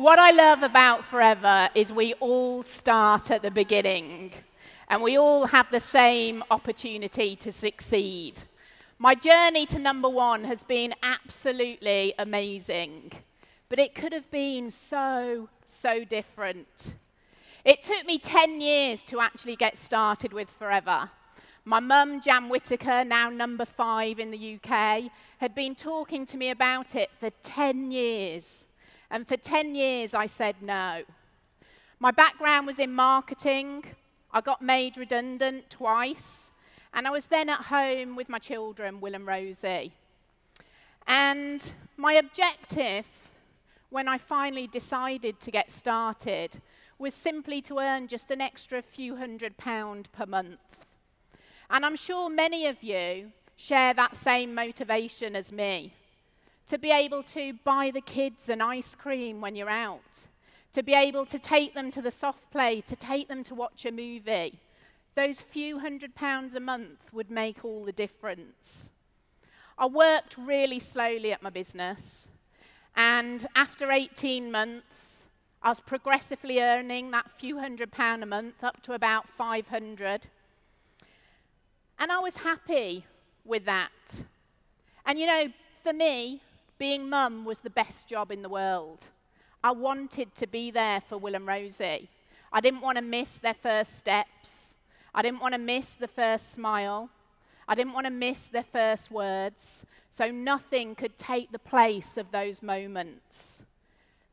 What I love about Forever is we all start at the beginning, and we all have the same opportunity to succeed. My journey to #1 has been absolutely amazing, but it could have been so different. It took me 10 years to actually get started with Forever. My mum, Jan Whittaker, now #5 in the UK, had been talking to me about it for 10 years. And for 10 years, I said no. My background was in marketing. I got made redundant twice. And I was then at home with my children, Will and Rosie. And my objective, when I finally decided to get started, was simply to earn just an extra few £100 per month. And I'm sure many of you share that same motivation as me. To be able to buy the kids an ice cream when you're out. To be able to take them to the soft play, to take them to watch a movie. Those few £100 a month would make all the difference. I worked really slowly at my business. And after 18 months, I was progressively earning that few £100 a month up to about 500. And I was happy with that. And you know, for me, being mum was the best job in the world. I wanted to be there for Will and Rosie. I didn't want to miss their first steps. I didn't want to miss the first smile. I didn't want to miss their first words. So nothing could take the place of those moments.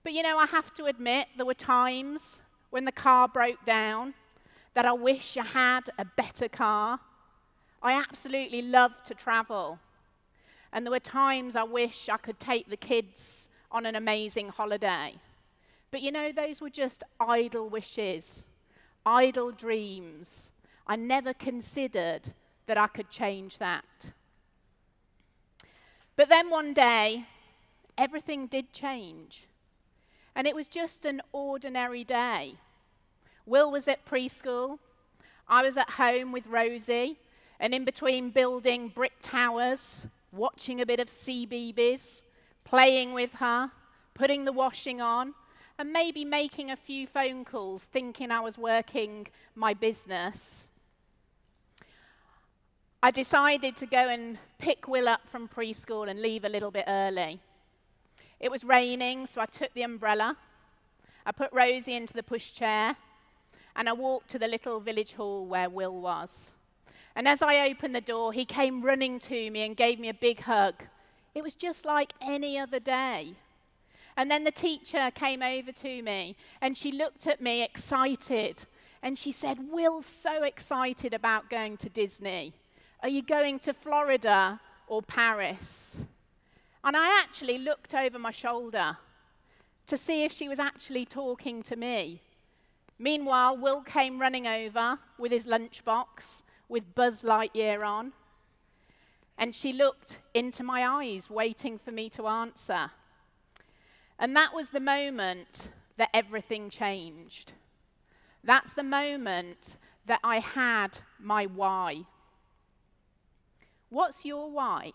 But you know, I have to admit, there were times when the car broke down that I wish I had a better car. I absolutely love to travel. And there were times I wish I could take the kids on an amazing holiday. But you know, those were just idle wishes, idle dreams. I never considered that I could change that. But then one day, everything did change. And it was just an ordinary day. Will was at preschool. I was at home with Rosie. And in between building brick towers, watching a bit of CBeebies, playing with her, putting the washing on, and maybe making a few phone calls, thinking I was working my business. I decided to go and pick Will up from preschool and leave a little bit early. It was raining, so I took the umbrella. I put Rosie into the pushchair, and I walked to the little village hall where Will was. And as I opened the door, he came running to me and gave me a big hug. It was just like any other day. And then the teacher came over to me, and she looked at me excited. And she said, "Will's so excited about going to Disney. Are you going to Florida or Paris?" And I actually looked over my shoulder to see if she was actually talking to me. Meanwhile, Will came running over with his lunchbox, with Buzz Lightyear on. And she looked into my eyes, waiting for me to answer. And that was the moment that everything changed. That's the moment that I had my why. What's your why?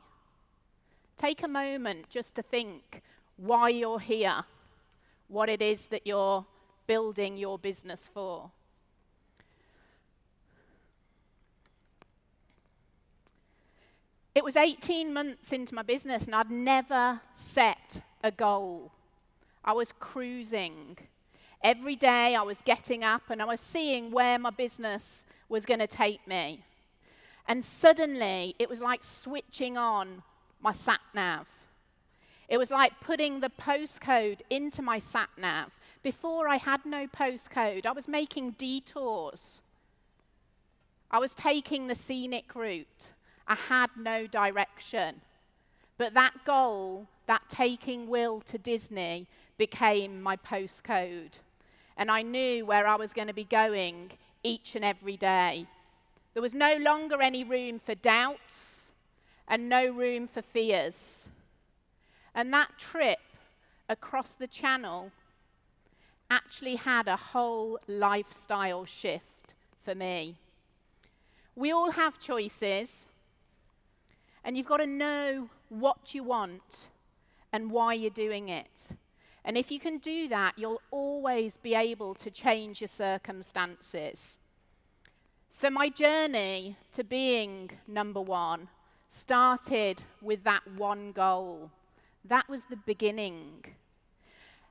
Take a moment just to think why you're here, what it is that you're building your business for. It was 18 months into my business, and I'd never set a goal. I was cruising. Every day I was getting up, and I was seeing where my business was going to take me. And suddenly, it was like switching on my sat-nav. It was like putting the postcode into my sat-nav. Before, I had no postcode. I was making detours. I was taking the scenic route. I had no direction. But that goal, that taking Will to Disney, became my postcode. And I knew where I was going to be going each and every day. There was no longer any room for doubts and no room for fears. And that trip across the channel actually had a whole lifestyle shift for me. We all have choices. And you've got to know what you want and why you're doing it. And if you can do that, you'll always be able to change your circumstances. So my journey to being number one started with that one goal. That was the beginning.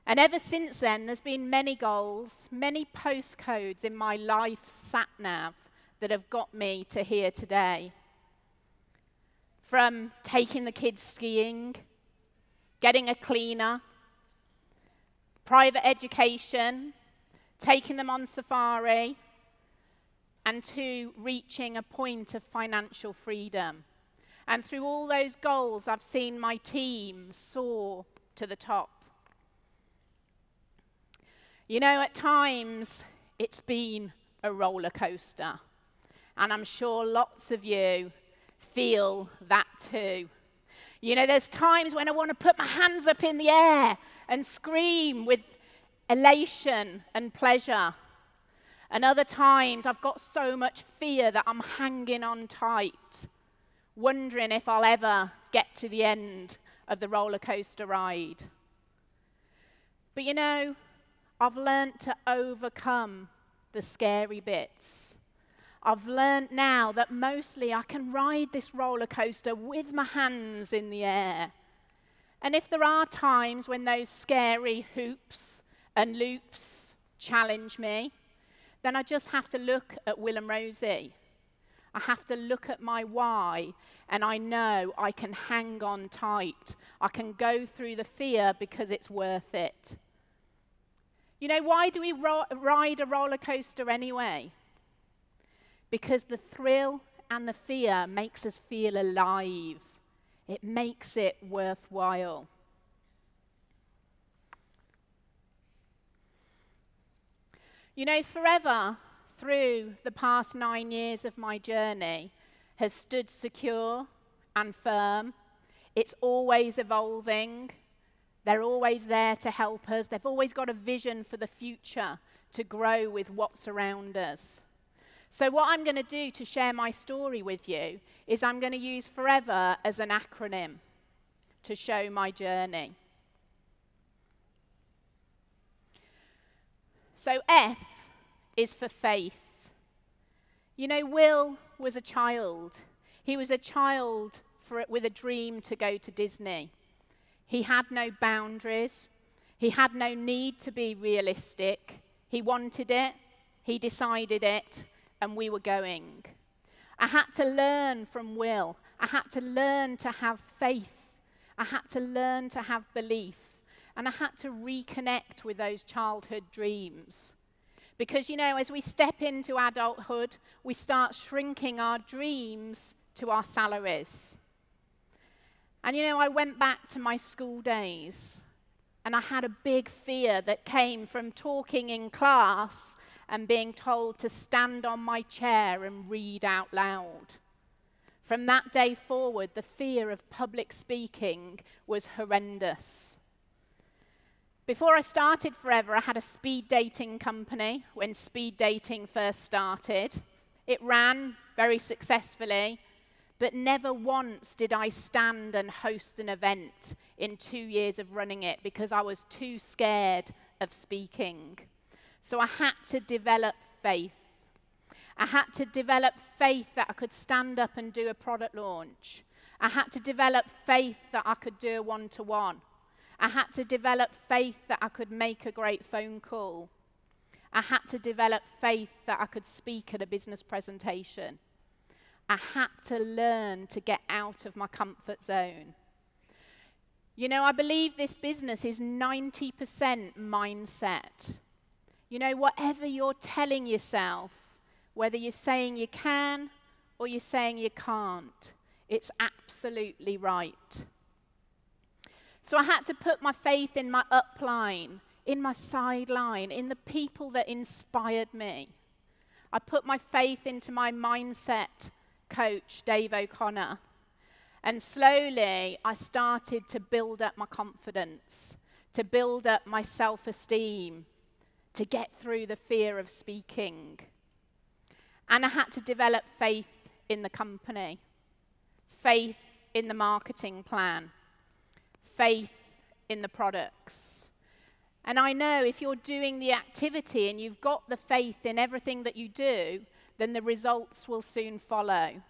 And ever since then, there's been many goals, many postcodes in my life sat-nav that have got me to here today. From taking the kids skiing, getting a cleaner, private education, taking them on safari, and to reaching a point of financial freedom. And through all those goals, I've seen my team soar to the top. You know, at times, it's been a roller coaster. And I'm sure lots of you feel that too. You know, there's times when I want to put my hands up in the air and scream with elation and pleasure. And other times, I've got so much fear that I'm hanging on tight, wondering if I'll ever get to the end of the roller coaster ride. But you know, I've learned to overcome the scary bits. I've learned now that mostly I can ride this roller coaster with my hands in the air. And if there are times when those scary hoops and loops challenge me, then I just have to look at Will and Rosie. I have to look at my why, and I know I can hang on tight. I can go through the fear because it's worth it. You know, why do we ride a roller coaster anyway? Because the thrill and the fear makes us feel alive. It makes it worthwhile. You know, forever through the past 9 years of my journey has stood secure and firm. It's always evolving. They're always there to help us. They've always got a vision for the future to grow with what's around us. So what I'm going to do to share my story with you is I'm going to use forever as an acronym to show my journey. So F is for faith. You know, Will was a child. He was a child with a dream to go to Disney. He had no boundaries. He had no need to be realistic. He wanted it, he decided it, and we were going. I had to learn from Will. I had to learn to have faith. I had to learn to have belief. And I had to reconnect with those childhood dreams. Because, you know, as we step into adulthood, we start shrinking our dreams to our salaries. And, you know, I went back to my school days, and I had a big fear that came from talking in class and being told to stand on my chair and read out loud. From that day forward, the fear of public speaking was horrendous. Before I started Forever, I had a speed dating company when speed dating first started. It ran very successfully, but never once did I stand and host an event in 2 years of running it because I was too scared of speaking. So I had to develop faith. I had to develop faith that I could stand up and do a product launch. I had to develop faith that I could do a one-to-one. I had to develop faith that I could make a great phone call. I had to develop faith that I could speak at a business presentation. I had to learn to get out of my comfort zone. You know, I believe this business is 90% mindset. You know, whatever you're telling yourself, whether you're saying you can or you're saying you can't, it's absolutely right. So I had to put my faith in my upline, in my sideline, in the people that inspired me. I put my faith into my mindset coach, Dave O'Connor. And slowly, I started to build up my confidence, to build up my self-esteem, to get through the fear of speaking. And I had to develop faith in the company, faith in the marketing plan, faith in the products. And I know if you're doing the activity and you've got the faith in everything that you do, then the results will soon follow.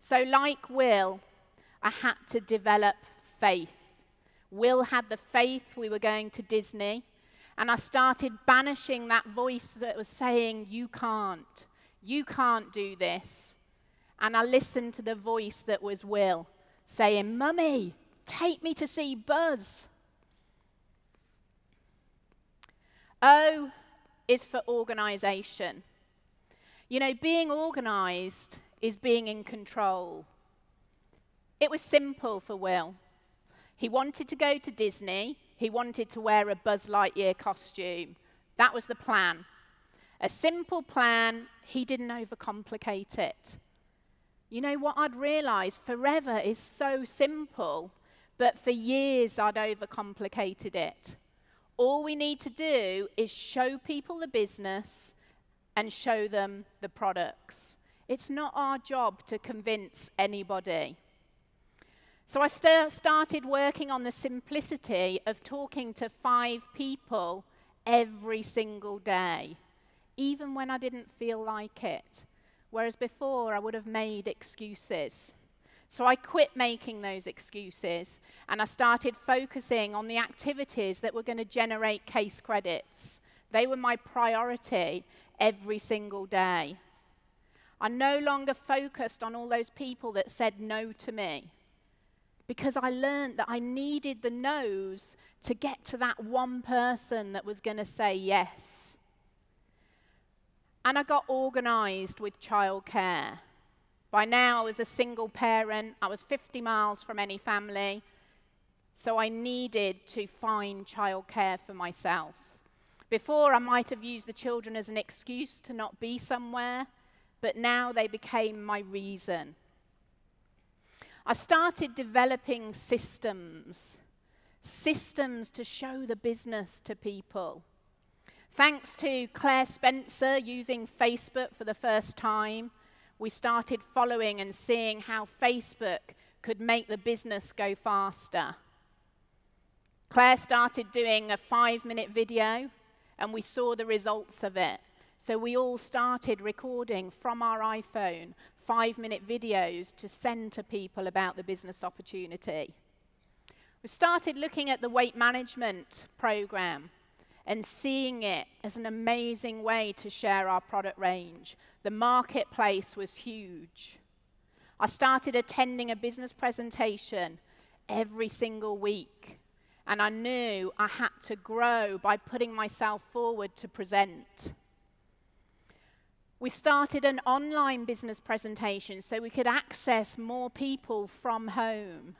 So like Will, I had to develop faith. Will had the faith we were going to Disney, and I started banishing that voice that was saying, you can't do this. And I listened to the voice that was Will, saying, Mummy, take me to see Buzz. O is for organisation. You know, being organised is being in control. It was simple for Will. He wanted to go to Disney. He wanted to wear a Buzz Lightyear costume. That was the plan. A simple plan. He didn't overcomplicate it. You know what I'd realised? Forever is so simple, but for years I'd overcomplicated it. All we need to do is show people the business and show them the products. It's not our job to convince anybody. So I started working on the simplicity of talking to 5 people every single day, even when I didn't feel like it. Whereas before, I would have made excuses. So I quit making those excuses, and I started focusing on the activities that were going to generate case credits. They were my priority every single day. I no longer focused on all those people that said no to me, because I learned that I needed the no's to get to that one person that was going to say yes. And I got organised with childcare. By now, I was a single parent. I was 50 miles from any family. So I needed to find childcare for myself. Before, I might have used the children as an excuse to not be somewhere, but now they became my reason. I started developing systems to show the business to people. Thanks to Claire Spencer using Facebook for the first time, we started following and seeing how Facebook could make the business go faster. Claire started doing a 5-minute video, and we saw the results of it. So we all started recording from our iPhone 5-minute videos to send to people about the business opportunity. We started looking at the weight management program and seeing it as an amazing way to share our product range. The marketplace was huge. I started attending a business presentation every single week, and I knew I had to grow by putting myself forward to present. We started an online business presentation so we could access more people from home.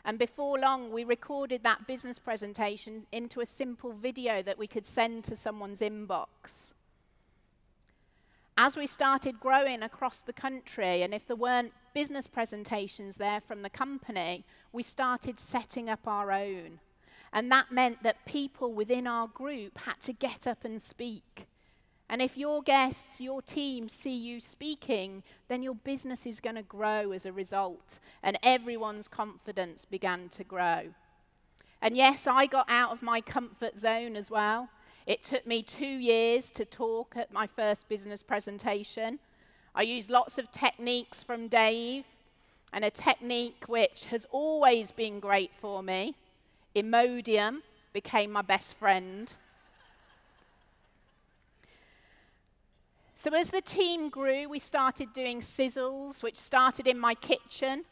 And before long, we recorded that business presentation into a simple video that we could send to someone's inbox. As we started growing across the country, and if there weren't business presentations there from the company, we started setting up our own. And that meant that people within our group had to get up and speak. And if your guests, your team see you speaking, then your business is going to grow as a result. And everyone's confidence began to grow. And yes, I got out of my comfort zone as well. It took me 2 years to talk at my first business presentation. I used lots of techniques from Dave, and a technique which has always been great for me, Imodium, became my best friend. So as the team grew, we started doing sizzles, which started in my kitchen.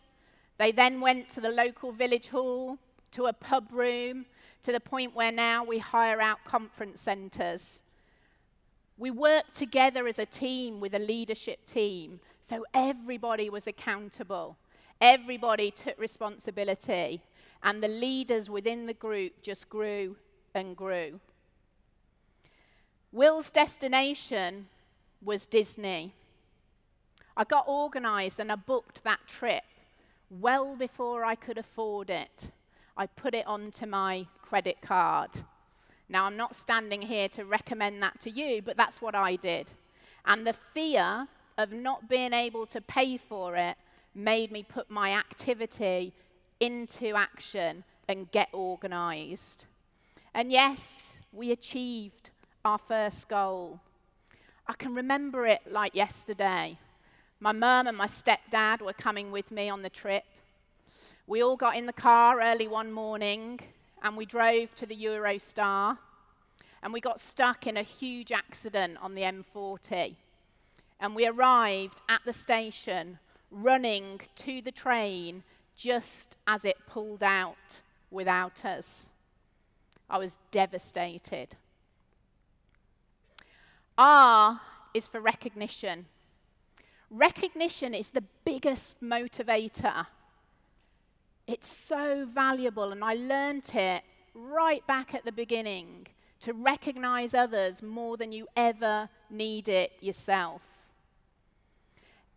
They then went to the local village hall, to a pub room, to the point where now we hire out conference centres. We worked together as a team with a leadership team, so everybody was accountable. Everybody took responsibility, and the leaders within the group just grew and grew. Will's destination was Disney. I got organised and I booked that trip well before I could afford it. I put it onto my credit card. Now, I'm not standing here to recommend that to you, but that's what I did. And the fear of not being able to pay for it made me put my activity into action and get organised. And yes, we achieved our first goal. I can remember it like yesterday. My mum and my stepdad were coming with me on the trip. We all got in the car early one morning and we drove to the Eurostar, and we got stuck in a huge accident on the M40. And we arrived at the station running to the train just as it pulled out without us. I was devastated. R is for recognition. Recognition is the biggest motivator. It's so valuable, and I learnt it right back at the beginning, to recognize others more than you ever need it yourself.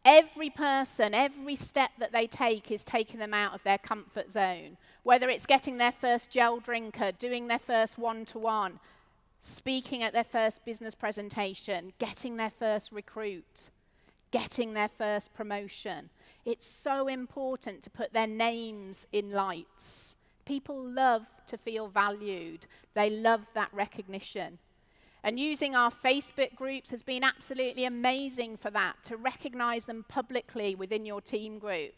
Every person, every step that they take is taking them out of their comfort zone, whether it's getting their first gel drinker, doing their first one-to-one, speaking at their first business presentation, getting their first recruit, getting their first promotion. It's so important to put their names in lights. People love to feel valued. They love that recognition. And using our Facebook groups has been absolutely amazing for that, to recognize them publicly within your team group,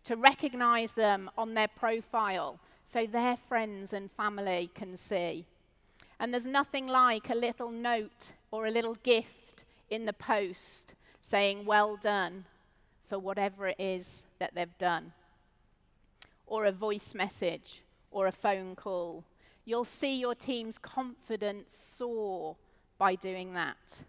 to recognize them on their profile so their friends and family can see. And there's nothing like a little note or a little gift in the post saying, well done, for whatever it is that they've done. Or a voice message, or a phone call. You'll see your team's confidence soar by doing that.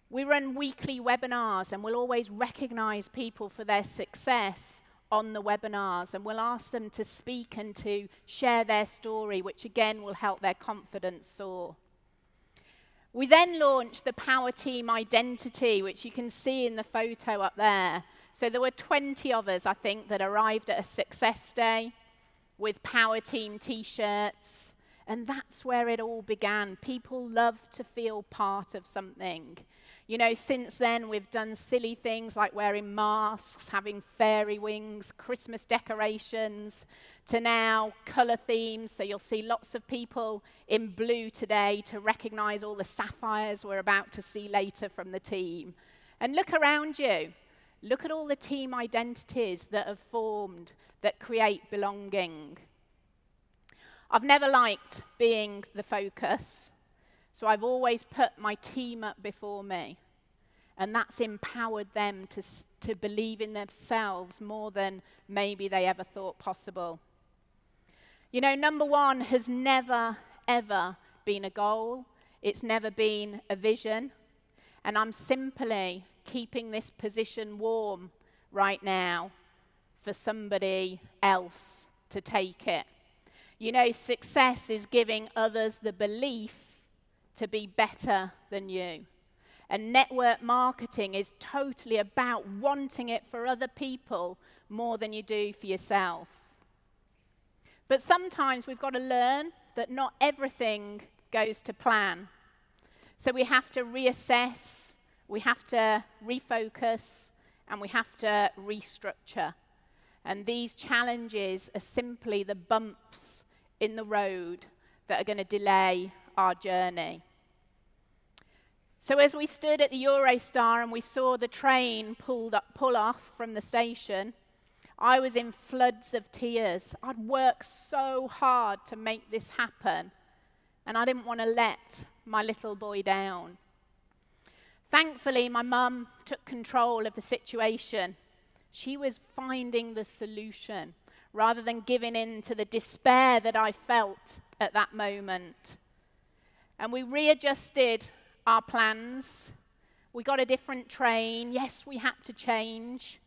We run weekly webinars, and we'll always recognize people for their success on the webinars, and we'll ask them to speak and to share their story, which again will help their confidence soar. We then launched the Power Team Identity, which you can see in the photo up there. So there were 20 of us, I think, that arrived at a success day with Power Team t-shirts, and that's where it all began. People love to feel part of something. You know, since then, we've done silly things like wearing masks, having fairy wings, Christmas decorations, to now colour themes. So you'll see lots of people in blue today to recognise all the sapphires we're about to see later from the team. And look around you. Look at all the team identities that have formed that create belonging. I've never liked being the focus, so I've always put my team up before me. And that's empowered them to believe in themselves more than maybe they ever thought possible. You know, number one has never, ever been a goal. It's never been a vision. And I'm simply keeping this position warm right now for somebody else to take it. You know, success is giving others the belief to be better than you. And network marketing is totally about wanting it for other people more than you do for yourself. But sometimes we've got to learn that not everything goes to plan. So we have to reassess, we have to refocus, and we have to restructure. And these challenges are simply the bumps in the road that are going to delay our journey. So as we stood at the Eurostar and we saw the train pull off from the station, I was in floods of tears. I'd worked so hard to make this happen, and I didn't want to let my little boy down. Thankfully, my mum took control of the situation. She was finding the solution rather than giving in to the despair that I felt at that moment. And we readjusted our plans. We got a different train. Yes, we had to change,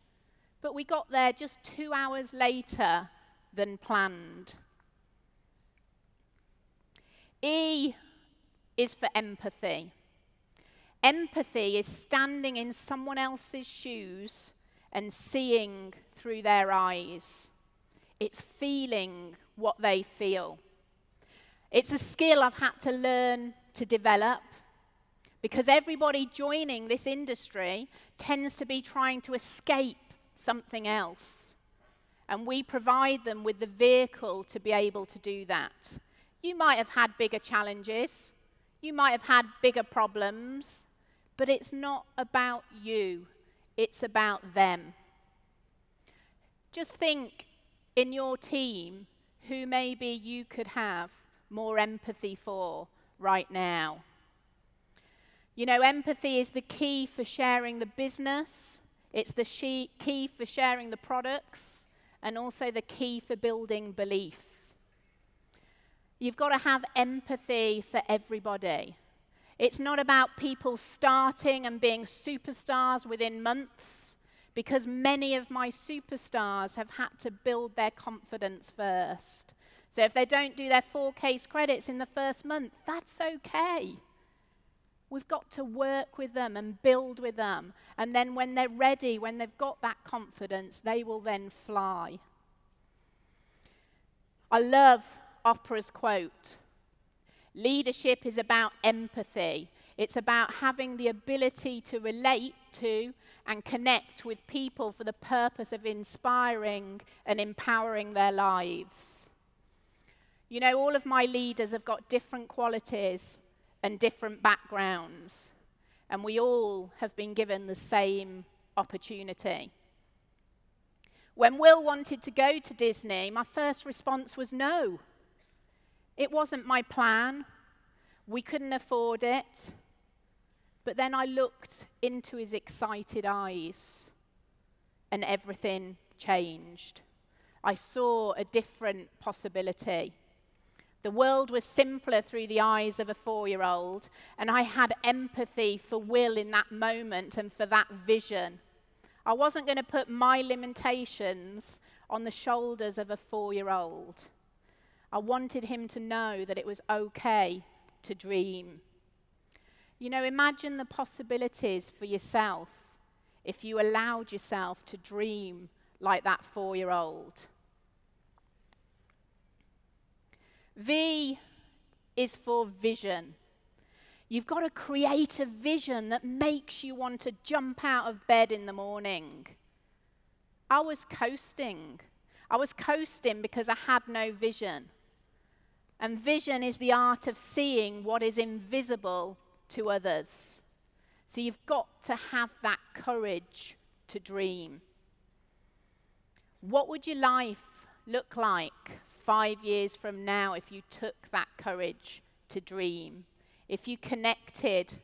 but we got there just 2 hours later than planned. E is for empathy. Empathy is standing in someone else's shoes and seeing through their eyes. It's feeling what they feel. It's a skill I've had to learn to develop, because everybody joining this industry tends to be trying to escape something else. And we provide them with the vehicle to be able to do that. You might have had bigger challenges. You might have had bigger problems. But it's not about you. It's about them. Just think in your team who maybe you could have more empathy for right now. You know, empathy is the key for sharing the business. It's the key for sharing the products, and also the key for building belief. You've got to have empathy for everybody. It's not about people starting and being superstars within months, because many of my superstars have had to build their confidence first. So if they don't do their 4 case credits in the first month, that's okay. We've got to work with them and build with them. And then when they're ready, when they've got that confidence, they will then fly. I love Oprah's quote. Leadership is about empathy. It's about having the ability to relate to and connect with people for the purpose of inspiring and empowering their lives. You know, all of my leaders have got different qualities and different backgrounds, and we all have been given the same opportunity. When Will wanted to go to Disney, my first response was no. It wasn't my plan. We couldn't afford it. But then I looked into his excited eyes, and everything changed. I saw a different possibility. The world was simpler through the eyes of a 4-year-old, and I had empathy for Will in that moment and for that vision. I wasn't going to put my limitations on the shoulders of a 4-year-old. I wanted him to know that it was okay to dream. You know, imagine the possibilities for yourself if you allowed yourself to dream like that 4-year-old. V is for vision. You've got to create a vision that makes you want to jump out of bed in the morning. I was coasting. I was coasting because I had no vision. And vision is the art of seeing what is invisible to others. So you've got to have that courage to dream. What would your life look like 5 years from now if you took that courage to dream? If you connected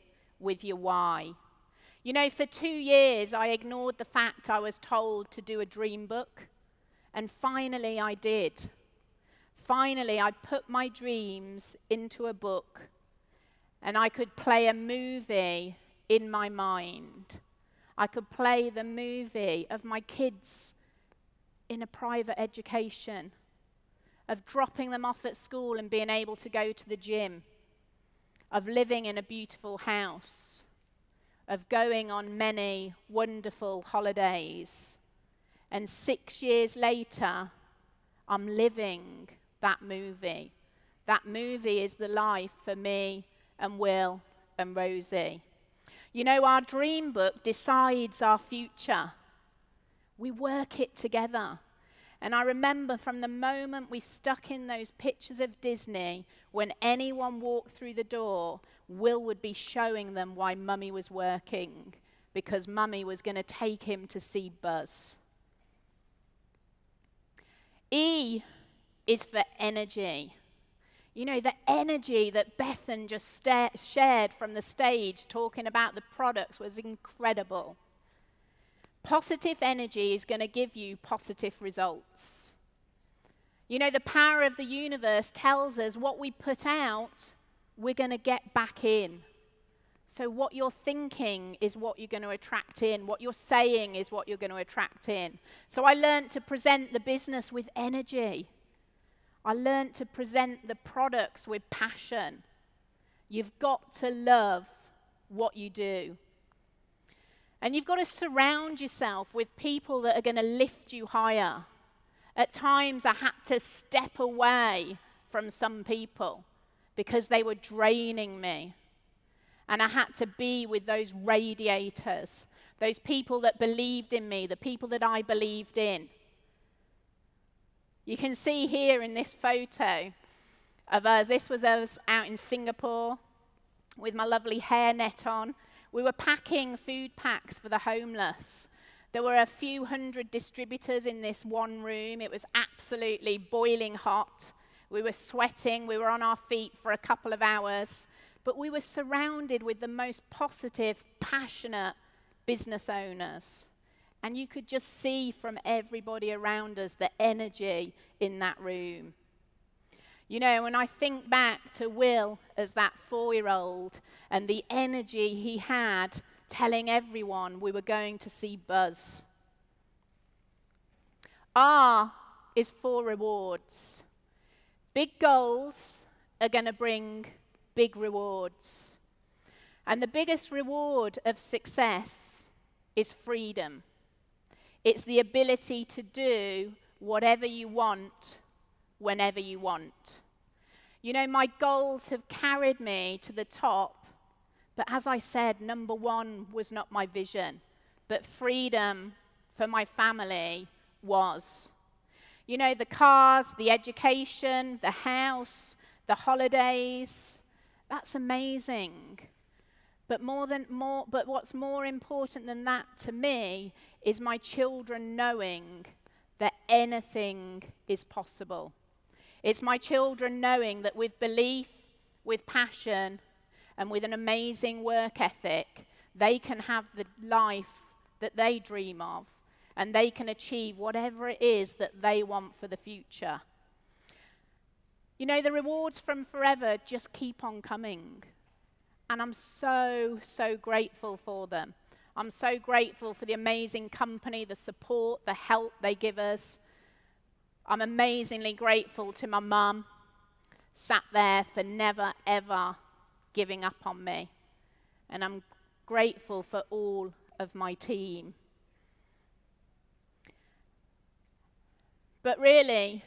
with your why? You know, for 2 years I ignored the fact I was told to do a dream book, and finally I did. Finally I put my dreams into a book, and I could play a movie in my mind. I could play the movie of my kids in a private education, of dropping them off at school and being able to go to the gym, of living in a beautiful house, of going on many wonderful holidays. And 6 years later, I'm living that movie. That movie is the life for me and Will and Rosie. You know, our dream book decides our future. We work it together. And I remember from the moment we stuck in those pictures of Disney, when anyone walked through the door, Will would be showing them why Mummy was working, because Mummy was going to take him to see Buzz. E is for energy. You know, the energy that Bethan just shared from the stage talking about the products was incredible. Positive energy is going to give you positive results. You know, the power of the universe tells us what we put out, we're going to get back in. So what you're thinking is what you're going to attract in. What you're saying is what you're going to attract in. So I learned to present the business with energy. I learned to present the products with passion. You've got to love what you do. And you've got to surround yourself with people that are going to lift you higher. At times, I had to step away from some people because they were draining me. And I had to be with those radiators, those people that believed in me, the people that I believed in. You can see here in this photo, of us. This was us out in Singapore with my lovely hairnet on. We were packing food packs for the homeless. There were a few hundred distributors in this one room. It was absolutely boiling hot. We were sweating. We were on our feet for a couple of hours. But we were surrounded with the most positive, passionate business owners. And you could just see from everybody around us the energy in that room. You know, when I think back to Will as that 4-year-old and the energy he had telling everyone we were going to see Buzz. R is for rewards. Big goals are going to bring big rewards. And the biggest reward of success is freedom. It's the ability to do whatever you want, whenever you want. You know, my goals have carried me to the top, but as I said, number one was not my vision, but freedom for my family was. You know, the cars, the education, the house, the holidays, that's amazing. But what's more important than that to me is my children knowing that anything is possible. It's my children knowing that with belief, with passion, and with an amazing work ethic, they can have the life that they dream of, and they can achieve whatever it is that they want for the future. You know, the rewards from forever just keep on coming. And I'm so, so grateful for them. I'm so grateful for the amazing company, the support, the help they give us. I'm amazingly grateful to my mum, sat there for never, ever giving up on me. And I'm grateful for all of my team. But really,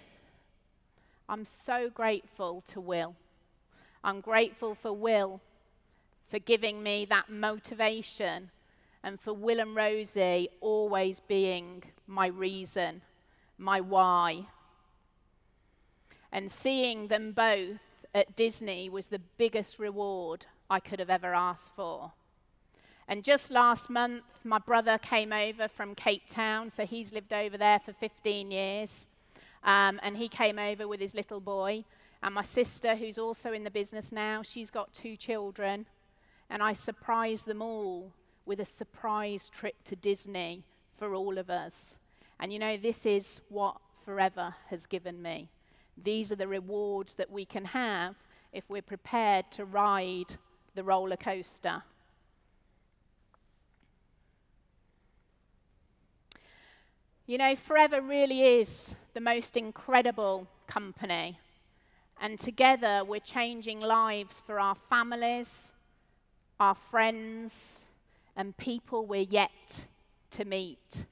I'm so grateful to Will. I'm grateful for Will for giving me that motivation, and for Will and Rosie always being my reason, my why. And seeing them both at Disney was the biggest reward I could have ever asked for. And just last month, my brother came over from Cape Town, so he's lived over there for 15 years. And he came over with his little boy. And my sister, who's also in the business now, she's got 2 children. And I surprised them all with a surprise trip to Disney for all of us. And you know, this is what forever has given me. These are the rewards that we can have if we're prepared to ride the roller coaster. You know, Forever really is the most incredible company. And together we're changing lives for our families, our friends, and people we're yet to meet.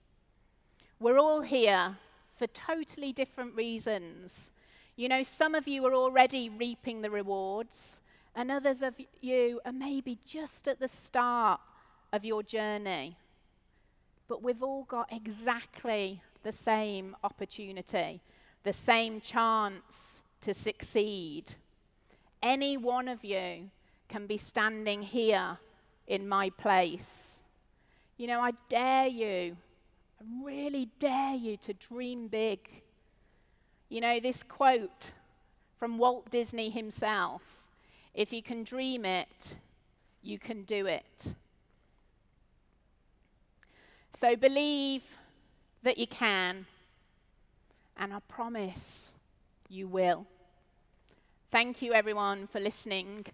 We're all here for totally different reasons. You know, some of you are already reaping the rewards, and others of you are maybe just at the start of your journey. But we've all got exactly the same opportunity, the same chance to succeed. Any one of you can be standing here in my place. You know, I dare you, I really dare you to dream big. You know, this quote from Walt Disney himself, if you can dream it, you can do it. So believe that you can, and I promise you will. Thank you, everyone, for listening.